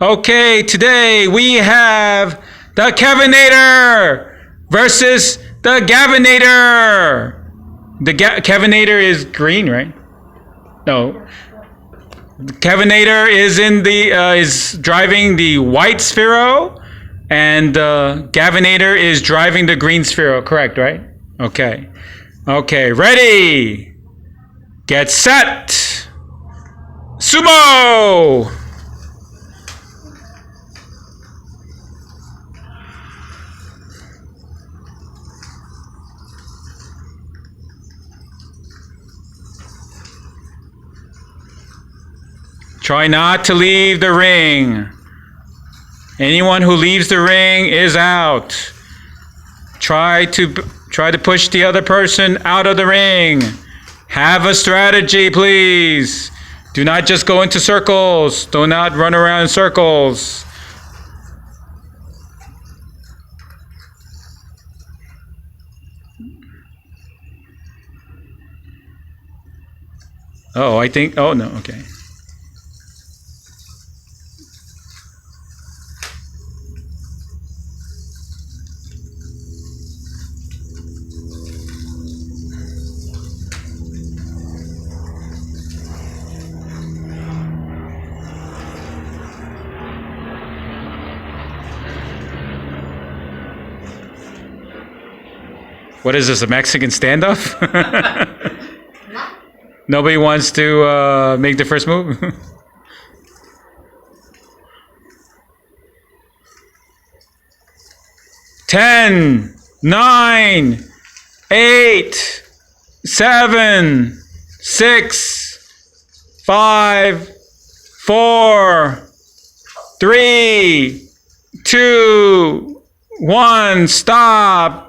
Okay, today we have the Kevin-nator versus the Gavin-nator. The Kevin-nator is green, right? No. The Kevin-nator is is driving the white Sphero, and the Gavin-nator is driving the green Sphero. Correct, right? Okay. Okay, ready. Get set. Sumo. Try not to leave the ring. Anyone who leaves the ring is out. Try to push the other person out of the ring. Have a strategy, please. Do not just go into circles. Do not run around in circles. Oh, oh no, okay. What is this, a Mexican standoff? Nobody wants to make the first move? 10, 9, 8, 7, 6, 5, 4, 3, 2, 1, stop.